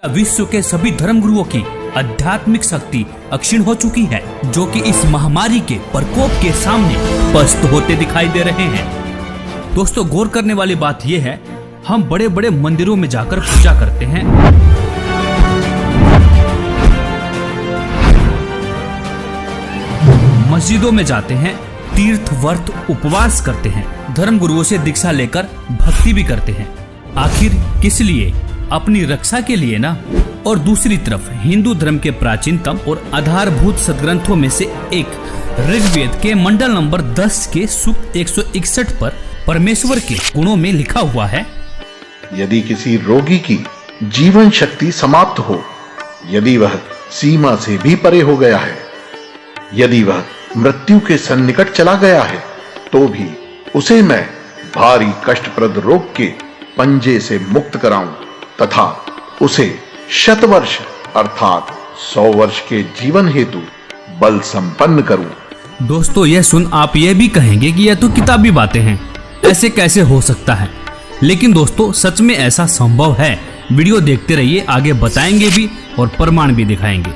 विश्व के सभी धर्मगुरुओं की आध्यात्मिक शक्ति अक्षीण हो चुकी है, जो कि इस महामारी के प्रकोप के सामने पस्त होते दिखाई दे रहे हैं। दोस्तों, गौर करने वाली बात यह है, हम बड़े बड़े मंदिरों में जाकर पूजा करते हैं, मस्जिदों में जाते हैं, तीर्थ व्रत उपवास करते हैं, धर्मगुरुओं से दीक्षा लेकर भक्ति भी करते हैं। आखिर किस लिए? अपनी रक्षा के लिए ना। और दूसरी तरफ हिंदू धर्म के प्राचीनतम और आधारभूत सदग्रंथों में से एक ऋग्वेद के मंडल नंबर 10 के सूक्त 161 पर परमेश्वर के गुणों में लिखा हुआ है, यदि किसी रोगी की जीवन शक्ति समाप्त हो, यदि वह सीमा से भी परे हो गया है, यदि वह मृत्यु के सन्निकट चला गया है, तो भी उसे मैं भारी कष्टप्रद रोग के पंजे से मुक्त कराऊं तथा उसे शतवर्ष अर्थात 100 वर्ष के जीवन हेतु बल संपन्न करूं। दोस्तों, यह सुन आप यह भी कहेंगे कि यह तो किताबी बातें हैं, ऐसे कैसे हो सकता है? लेकिन दोस्तों, सच में ऐसा संभव है। वीडियो देखते रहिए, आगे बताएंगे भी और प्रमाण भी दिखाएंगे।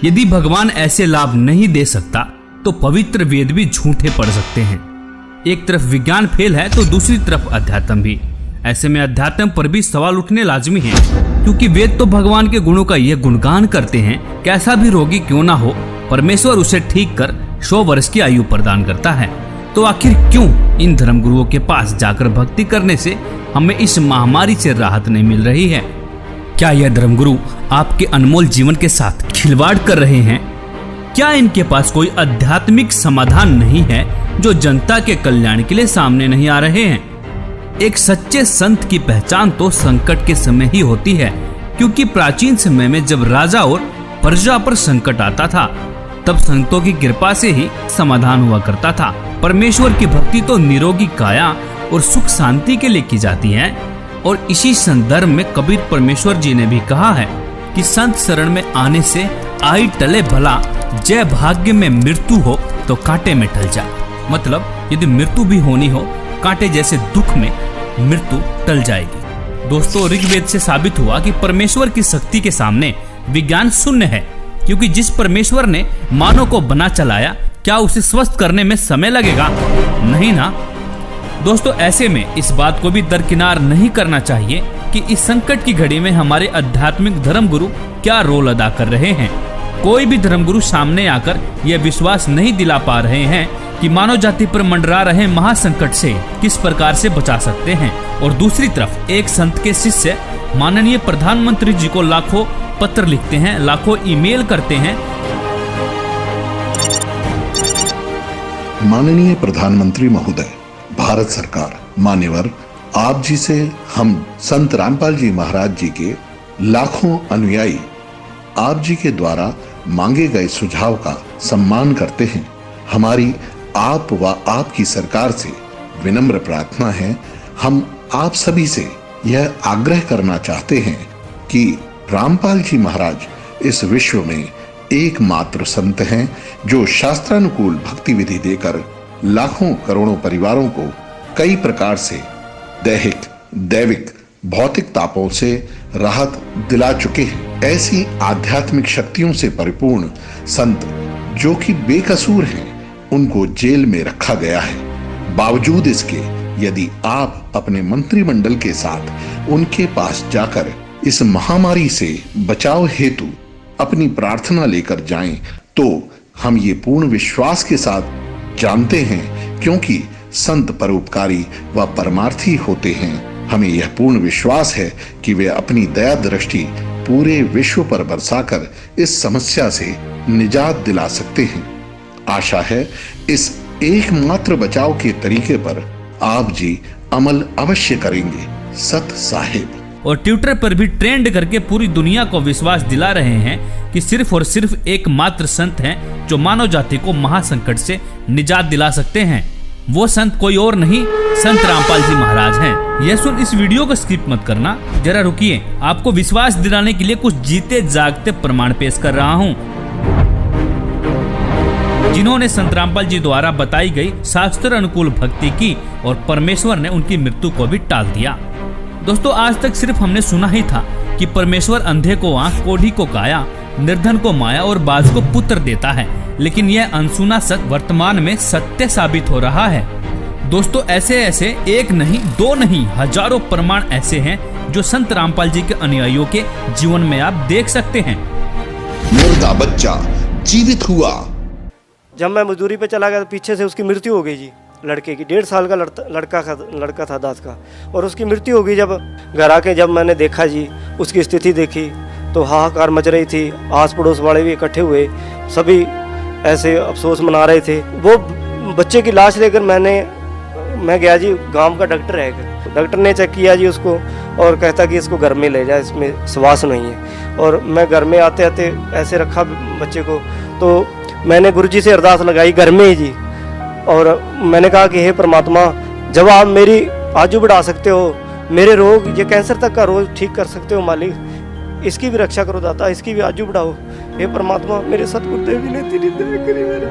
यदि भगवान ऐसे लाभ नहीं दे सकता तो पवित्र वेद भी झूठे पड़ सकते हैं। एक तरफ विज्ञान फेल है तो दूसरी तरफ अध्यात्म भी। ऐसे में अध्यात्म पर भी सवाल उठने लाजमी है, क्योंकि वेद तो भगवान के गुणों का यह गुणगान करते हैं, कैसा भी रोगी क्यों ना हो, परमेश्वर उसे ठीक कर 100 वर्ष की आयु प्रदान करता है। तो आखिर क्यों इन धर्मगुरुओं के पास जाकर भक्ति करने से हमें इस महामारी से राहत नहीं मिल रही है? क्या यह धर्मगुरु आपके अनमोल जीवन के साथ खिलवाड़ कर रहे हैं? क्या इनके पास कोई आध्यात्मिक समाधान नहीं है जो जनता के कल्याण के लिए सामने नहीं आ रहे हैं? एक सच्चे संत की पहचान तो संकट के समय ही होती है, क्योंकि प्राचीन समय में जब राजा और प्रजा पर संकट आता था, तब संतों की कृपा से ही समाधान हुआ करता था। परमेश्वर की भक्ति तो निरोगी काया और सुख शांति के लिए की जाती है। और इसी संदर्भ में कबीर परमेश्वर जी ने भी कहा है कि संत शरण में आने से आई टले भला, जय भाग्य में मृत्यु हो तो कांटे में टल जा। मतलब यदि मृत्यु भी होनी हो, कांटे जैसे दुख में मृत्यु टल जाएगी। दोस्तों, ऋग्वेद से साबित हुआ कि परमेश्वर की शक्ति के सामने विज्ञान शून्य है, क्योंकि जिस परमेश्वर ने मानव को बना चलाया, क्या उसे स्वस्थ करने में समय लगेगा? नहीं ना। दोस्तों, ऐसे में इस बात को भी दरकिनार नहीं करना चाहिए कि इस संकट की घड़ी में हमारे आध्यात्मिक धर्मगुरु क्या रोल अदा कर रहे हैं। कोई भी धर्मगुरु सामने आकर यह विश्वास नहीं दिला पा रहे हैं कि मानव जाति पर मंडरा रहे महासंकट से किस प्रकार से बचा सकते हैं। और दूसरी तरफ एक संत के शिष्य माननीय प्रधानमंत्री जी को लाखों पत्र लिखते हैं, लाखों ईमेल करते हैं। माननीय प्रधानमंत्री महोदय, भारत सरकार, मान्यवर, आप जी से हम संत रामपाल जी महाराज जी के लाखों अनुयायी आप जी के द्वारा मांगे गए सुझाव का सम्मान करते हैं। हमारी आप व आपकी सरकार से विनम्र प्रार्थना है, हम आप सभी से यह आग्रह करना चाहते हैं कि रामपाल जी महाराज इस विश्व में एकमात्र संत हैं जो शास्त्रानुकूल भक्ति विधि देकर लाखों करोड़ों परिवारों को कई प्रकार से दैहिक, दैविक, भौतिक तापों से राहत दिला चुके हैं। ऐसी आध्यात्मिक शक्तियों से परिपूर्ण संत जो कि बेकसूर हैं, उनको जेल में रखा गया है। बावजूद इसके यदि आप अपने मंत्रिमंडल के साथ उनके पास जाकर इस महामारी से बचाव हेतु अपनी प्रार्थना लेकर जाएं, तो हम ये पूर्ण विश्वास के साथ जानते हैं, क्योंकि संत परोपकारी व परमार्थी होते हैं, हमें यह पूर्ण विश्वास है कि वे अपनी दया दृष्टि पूरे विश्व पर बरसाकर इस समस्या से निजात दिला सकते हैं। आशा है इस एकमात्र बचाव के तरीके पर आप जी अमल अवश्य करेंगे। सत साहिब। और ट्विटर पर भी ट्रेंड करके पूरी दुनिया को विश्वास दिला रहे हैं कि सिर्फ और सिर्फ एकमात्र संत हैं जो मानव जाति को महासंकट से निजात दिला सकते हैं। वो संत कोई और नहीं, संत रामपाल जी महाराज हैं। यह सुन इस वीडियो को स्किप मत करना, जरा रुकिए, आपको विश्वास दिलाने के लिए कुछ जीते जागते प्रमाण पेश कर रहा हूँ, जिन्होंने संत रामपाल जी द्वारा बताई गई शास्त्र अनुकूल भक्ति की और परमेश्वर ने उनकी मृत्यु को भी टाल दिया। दोस्तों, आज तक सिर्फ हमने सुना ही था कि परमेश्वर अंधे को आंख, कोढ़ी को काया, निर्धन को माया और बाज को पुत्र देता है, लेकिन यह अनसुना सत्य वर्तमान में सत्य साबित हो रहा है। दोस्तों ऐसे ऐसे एक नहीं, दो नहीं, हजारों प्रमाण ऐसे हैं जो संत रामपाल जी के अनुयायियों के जीवन में आप देख सकते हैं। मुर्दा बच्चा जीवित हुआ। जब मैं मजदूरी पे चला गया तो पीछे से उसकी मृत्यु हो गई जी, लड़के की। 1.5 साल का लड़का था दास का, और उसकी मृत्यु हो गई। जब घर आके जब मैंने देखा जी, उसकी स्थिति देखी तो हाहाकार मच रही थी। आस पड़ोस वाले भी इकट्ठे हुए, सभी ऐसे अफसोस मना रहे थे। वो बच्चे की लाश लेकर मैं गया जी, गांव का डॉक्टर है, डॉक्टर ने चेक किया जी उसको और कहता कि इसको घर में ले जा, इसमें श्वास नहीं है। और मैं घर में आते आते ऐसे रखा बच्चे को, तो मैंने गुरुजी से अरदास लगाई घर में ही जी, और मैंने कहा कि हे परमात्मा, जब आप मेरी आजू बढ़ा सकते हो, मेरे रोग, ये कैंसर तक का रोग ठीक कर सकते हो मालिक, इसकी भी रक्षा करो दाता, इसकी भी आजू बढ़ाओ। हे परमात्मा, मेरे सतगुरुदेव ने तेरी दया करी मेरे,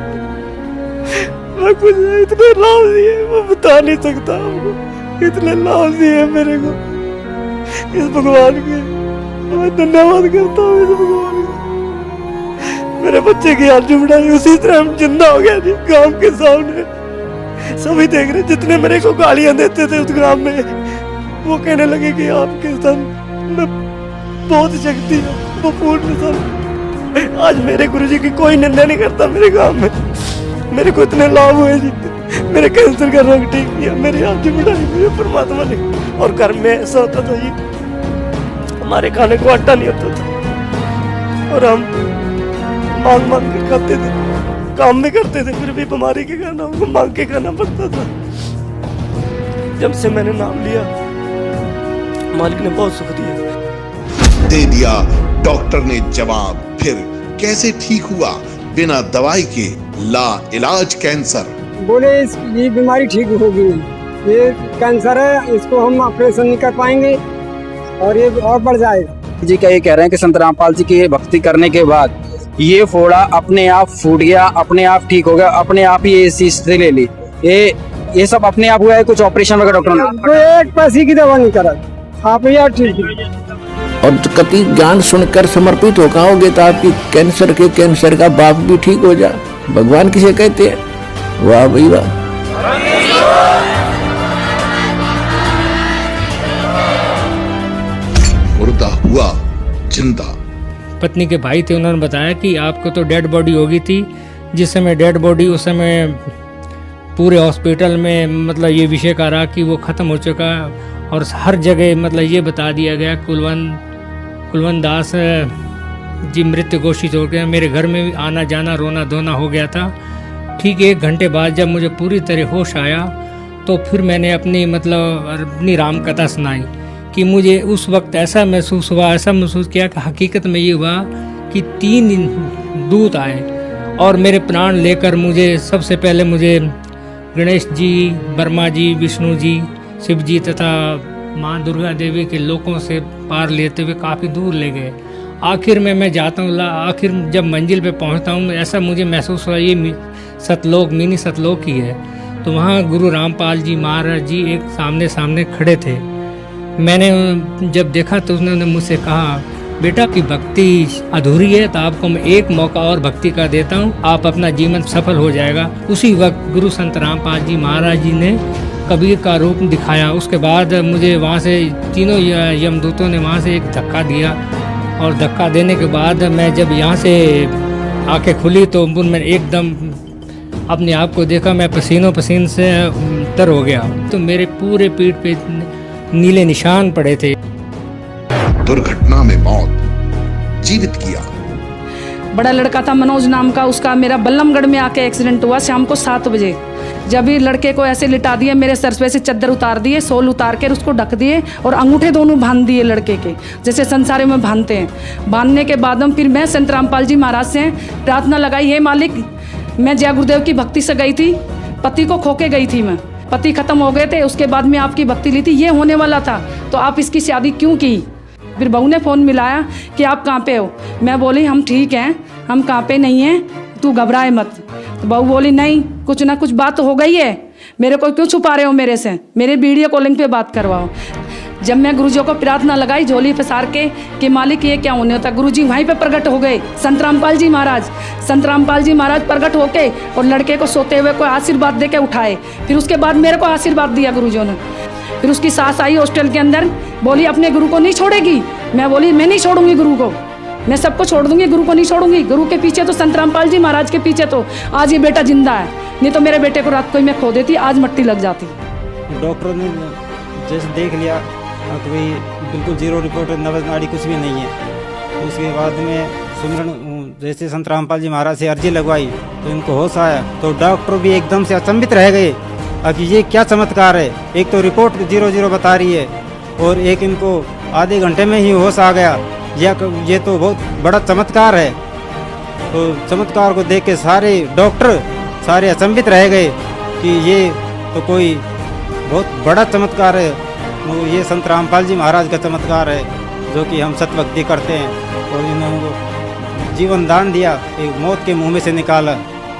मैं कुछ इतने लाभ दिए मैं बता नहीं सकता आपको, इतने लाभ दिए मेरे को इस भगवान के। मैं धन्यवाद करता हूँ इस भगवान का। मेरे बच्चे की आजू बढ़ाई, उसी तरह हम जिंदा हो गया जी गांव के सामने। सभी देख रहे, जितने मेरे को गालियां देते थे उस ग्राम में, वो कहने लगे कि आपके सन में बहुत शक्ति है, वो पूर्ण सन। आज मेरे गुरुजी की कोई निंदा नहीं करता मेरे गांव में। मेरे को इतने लाभ हुए जी, मेरे कैंसर का रोग ठीक किया, मेरी आजू बढ़ाई मेरे परमात्मा ने। और घर में ऐसा होता था जी, हमारे खाने को आटा नहीं होता था और हम मांग मांग कर खाते थे, काम भी करते थे, फिर भी बीमारी के कारण हमको मांग के खाना पड़ता था। जब से मैंने नाम लिया, मालिक ने बहुत सुख दिया। दे दिया डॉक्टर ने जवाब, फिर कैसे ठीक हुआ बिना दवाई के ला इलाज कैंसर? बोले ये बीमारी ठीक होगी, ये कैंसर है, इसको हम ऑपरेशन नहीं कर पाएंगे और ये और बढ़ जाएगा। जी क्या ये कह रहे हैं कि संत रामपाल जी की भक्ति करने के बाद ये फोड़ा अपने आप फूट गया, अपने आप ठीक हो गया, अपने आप ही ये स्थिति ले ली, ये सब अपने आप हुआ है? कुछ ऑपरेशन वगैरह डॉक्टर ने? कोई एक पैसे की दवा नहीं करा, आप यार ठीक है। और कति ज्ञान सुनकर समर्पित हो होगे तो आपकी कैंसर का बाप भी ठीक हो जा। भगवान किसे कहते हैं? वाह भाई वाह। मुर्दा हुआ जिंदा। पत्नी के भाई थे, उन्होंने बताया कि आपको तो डेड बॉडी हो गई थी। जिस समय डेड बॉडी, उस समय पूरे हॉस्पिटल में मतलब ये विषय का रहा कि वो ख़त्म हो चुका, और हर जगह मतलब ये बता दिया गया कुलवंत दास जी मृत घोषित हो गया। मेरे घर में भी आना जाना, रोना धोना हो गया था। ठीक 1 घंटे बाद जब मुझे पूरी तरह होश आया तो फिर मैंने अपनी राम कथा सुनाई कि मुझे उस वक्त ऐसा महसूस किया कि हकीकत में ये हुआ कि 3 दूत आए और मेरे प्राण लेकर सबसे पहले मुझे गणेश जी, ब्रह्मा जी, विष्णु जी, शिव जी तथा माँ दुर्गा देवी के लोकों से पार लेते हुए काफ़ी दूर ले गए। आखिर में मैं जाता हूँ, आखिर जब मंजिल पे पहुँचता हूँ, ऐसा मुझे महसूस हुआ ये सतलोक, मिनी सतलोक ही है। तो वहाँ गुरु रामपाल जी महाराज जी एक सामने खड़े थे। मैंने जब देखा तो उन्होंने मुझसे कहा, बेटा की भक्ति अधूरी है तो आपको मैं एक मौका और भक्ति का देता हूँ, आप अपना जीवन सफल हो जाएगा। उसी वक्त गुरु संत रामपाल जी महाराज जी ने कबीर का रूप दिखाया। उसके बाद मुझे वहाँ से तीनों यमदूतों ने वहाँ से एक धक्का दिया, और धक्का देने के बाद मैं जब यहाँ से आंखें खुली तो मैं एकदम अपने आप को देखा, मैं पसीनों पसीन से तर हो गया। तो मेरे पूरे पीठ पे नीले निशान पड़े थे। दुर्घटना में मौत, जीवित किया। बड़ा लड़का था मनोज नाम का, उसका मेरा बल्लमगढ़ में आके एक्सीडेंट हुआ शाम को 7 बजे। जब भी लड़के को ऐसे लिटा दिए, मेरे सर पे से चादर उतार दिए, सोल उतार कर उसको ढक दिए और अंगूठे दोनों बांध दिए लड़के के, जैसे संसारी में बांधते हैं। बांधने के बाद फिर मैं संत रामपाल जी महाराज से प्रार्थना लगाई, हे मालिक, मैं जय गुरुदेव की भक्ति से गई थी, पति को खो के गई थी, मैं पति खत्म हो गए थे, उसके बाद में आपकी भक्ति ली थी, ये होने वाला था, तो आप इसकी शादी क्यों की? फिर बहू ने फ़ोन मिलाया कि आप कहाँ पे हो? मैं बोली हम ठीक हैं, हम कहाँ पे नहीं हैं, तू घबराए मत। तो बहू बोली नहीं, कुछ ना कुछ बात हो गई है, मेरे को क्यों छुपा रहे हो मेरे से, मेरे वीडियो कॉलिंग पे बात करवाओ। जब मैं गुरुजी को प्रार्थना लगाई झोली पसार के कि मालिक ये क्या होने होता, गुरुजी वहीं पे प्रकट हो गए। संत रामपाल जी महाराज प्रकट होके और लड़के को सोते हुए को आशीर्वाद दे के उठाए। फिर उसके बाद मेरे को आशीर्वाद दिया गुरुजियों ने। फिर उसकी सास आई हॉस्टल के अंदर, बोली अपने गुरु को नहीं छोड़ेगी। मैं बोली मैं नहीं छोड़ूंगी गुरु को, मैं सबको छोड़ दूंगी, गुरु को नहीं छोड़ूंगी। गुरु के पीछे तो संत रामपाल जी महाराज के पीछे तो आज ये बेटा जिंदा है, नहीं तो मेरे बेटे को रात को ही मैं खो देती, आज मट्टी लग जाती। डॉक्टरों ने जैसे देख लिया तो भाई बिल्कुल जीरो रिपोर्ट, नब्ज नाड़ी कुछ भी नहीं है। उसके बाद में सुमरन जैसे संत रामपाल जी महाराज से अर्जी लगवाई तो इनको होश आया, तो डॉक्टर भी एकदम से अचंभित रह गए कि ये क्या चमत्कार है। एक तो रिपोर्ट 0-0 बता रही है और एक इनको आधे घंटे में ही होश आ गया, ये तो बहुत बड़ा चमत्कार है। तो चमत्कार को देख के सारे डॉक्टर सारे अचंभित रह गए कि ये तो कोई बहुत बड़ा चमत्कार है। तो ये संत रामपाल जी महाराज का चमत्कार है जो कि हम सतभक्ति करते हैं। और इन्होंने जीवन दान दिया, एक मौत के मुंह में से निकाला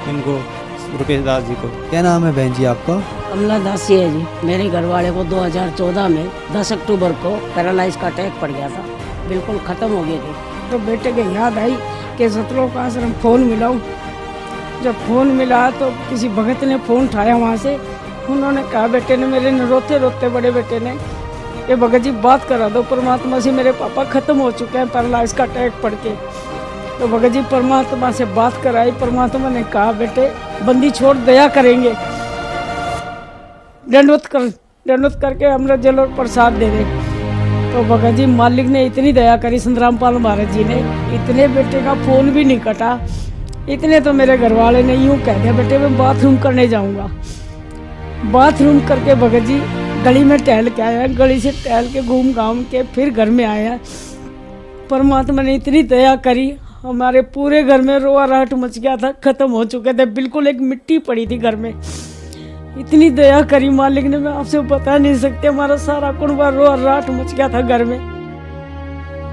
इनको, रुपेश दास जी को। क्या नाम है बहन जी आपका? कमला दासी है जी। मेरे घर वाले को 2014 में 10 अक्टूबर को पैरालाइज का अटैक पड़ गया था, बिल्कुल ख़त्म हो गए थे। तो बेटे के याद आई कि सतलोक आश्रम फ़ोन मिलाऊं। जब फ़ोन मिला तो किसी भगत ने फ़ोन उठाया वहाँ से, उन्होंने कहा बेटे ने, मेरे ने रोते रोते बड़े बेटे ने, ये भगत जी बात करा दो परमात्मा से, मेरे पापा ख़त्म हो चुके हैं पैरालाइज का अटैक पड़ के। तो भगत जी परमात्मा से बात कराई, परमात्मा ने कहा बेटे बंदी छोड़, दया करेंगे, दंडवत करके अमृत जल और प्रसाद दे दे। तो भगत जी मालिक ने इतनी दया करी, संत रामपाल महाराज जी ने, इतने बेटे का फ़ोन भी नहीं कटा। इतने तो मेरे घर वाले ने यूँ कह दिया बेटे मैं बाथरूम करने जाऊँगा। बाथरूम करके भगत जी गली में टहल के आया, गली से टहल के घूम घाम के फिर घर में आया। परमात्मा ने इतनी दया करी, हमारे पूरे घर में रोआ राहट मच गया था, ख़त्म हो चुके थे, बिल्कुल एक मिट्टी पड़ी थी घर में। इतनी दया करी मालिक ने, मैं आपसे बता नहीं सकते, हमारा सारा कुनबा रोआ राहट मच गया था घर में।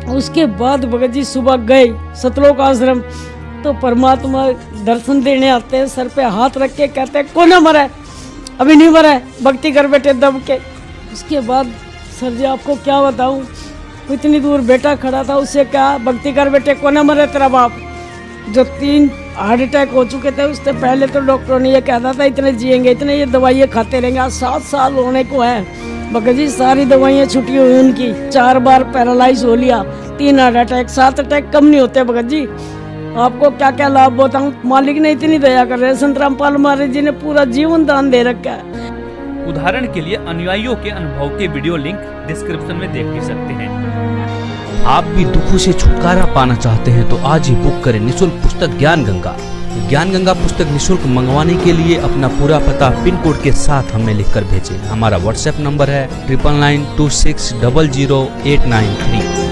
उसके बाद भगत जी सुबह गए सतलोक आश्रम, तो परमात्मा दर्शन देने आते हैं, सर पे हाथ रख के कहते हैं कौन मरा है? अभी नहीं मरा है, भक्ति कर बेटे दब के। उसके बाद सर जी आपको क्या बताऊं, इतनी दूर बेटा खड़ा था, उससे कहा भक्ति कर बेटे कौन मरा तेरा बाप। जो 3 हार्ट अटैक हो चुके थे उससे पहले तो डॉक्टरों ने ये कहता था इतने जिएंगे, इतने ये दवाइयाँ खाते रहेंगे। आज 7 साल होने को है भगत जी, सारी दवाइयाँ छुट्टी हुई उनकी, 4 बार पैरालाइज हो लिया, 3 हार्ट अटैक, 7 अटैक कम नहीं होते भगत जी। आपको क्या क्या लाभ बताऊं, मालिक ने इतनी दया कर रहे हैं, संत रामपाल महाराज जी ने पूरा जीवन दान दे रखा है। उदाहरण के लिए अनुयायियों के अनुभव के वीडियो लिंक डिस्क्रिप्शन में देख भी सकते हैं। आप भी दुखों से छुटकारा पाना चाहते हैं तो आज ही बुक करें निःशुल्क पुस्तक ज्ञान गंगा। ज्ञान गंगा पुस्तक निःशुल्क मंगवाने के लिए अपना पूरा पता पिन कोड के साथ हमें लिखकर भेजें। हमारा व्हाट्सएप नंबर है 9992600893।